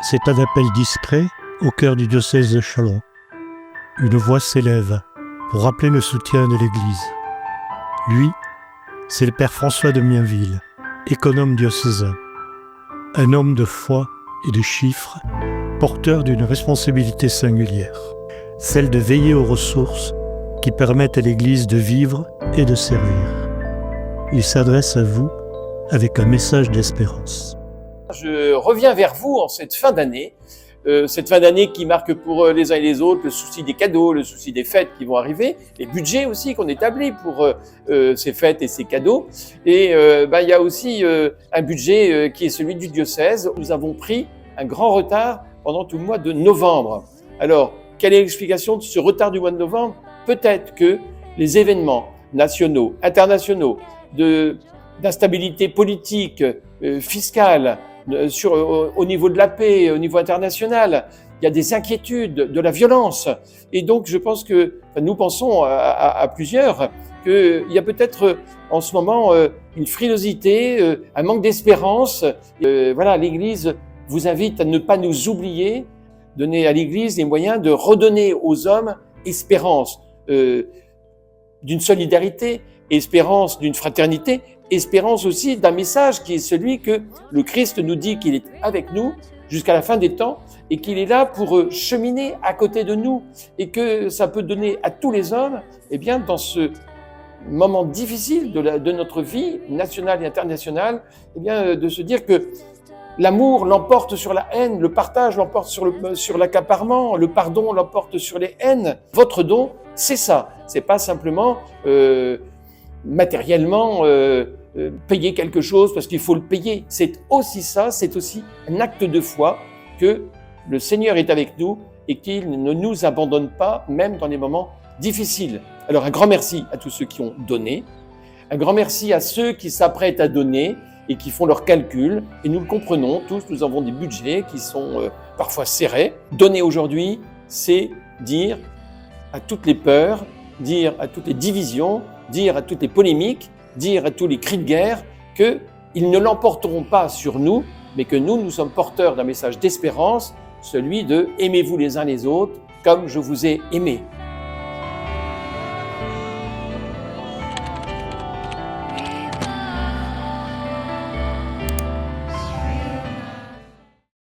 C'est un appel discret au cœur du diocèse de Châlons. Une voix s'élève pour rappeler le soutien de l'Église. Lui, c'est le père François de Mienville, économe diocésain. Un homme de foi et de chiffres, porteur d'une responsabilité singulière, celle de veiller aux ressources qui permettent à l'Église de vivre et de servir. Il s'adresse à vous avec un message d'espérance. Je reviens vers vous en cette fin d'année qui marque pour les uns et les autres le souci des cadeaux, le souci des fêtes qui vont arriver, les budgets aussi qu'on établit pour ces fêtes et ces cadeaux. Et il y a aussi un budget qui est celui du diocèse. Nous avons pris un grand retard pendant tout le mois de novembre. Alors, quelle est l'explication de ce retard du mois de novembre? Peut-être que les événements nationaux, internationaux, d'instabilité politique, fiscale, au niveau de la paix, au niveau international, il y a des inquiétudes, de la violence. Et donc, je pense que nous pensons à plusieurs qu'il y a peut-être en ce moment une frilosité, un manque d'espérance. Voilà, l'Église vous invite à ne pas nous oublier, donner à l'Église les moyens de redonner aux hommes espérance d'une solidarité, espérance d'une fraternité, espérance aussi d'un message qui est celui que le Christ nous dit qu'il est avec nous jusqu'à la fin des temps et qu'il est là pour cheminer à côté de nous et que ça peut donner à tous les hommes, dans ce moment difficile de notre vie nationale et internationale, de se dire que l'amour l'emporte sur la haine, le partage l'emporte sur l'accaparement, le pardon l'emporte sur les haines. Votre don, c'est ça. C'est pas simplement matériellement payer quelque chose parce qu'il faut le payer. C'est aussi ça, c'est aussi un acte de foi que le Seigneur est avec nous et qu'il ne nous abandonne pas, même dans les moments difficiles. Alors un grand merci à tous ceux qui ont donné, un grand merci à ceux qui s'apprêtent à donner et qui font leurs calculs. Et nous le comprenons tous, nous avons des budgets qui sont parfois serrés. Donner aujourd'hui, c'est dire à toutes les peurs, dire à toutes les divisions, dire à toutes les polémiques, dire à tous les cris de guerre qu'ils ne l'emporteront pas sur nous, mais que nous sommes porteurs d'un message d'espérance, celui de « aimez-vous les uns les autres comme je vous ai aimé ».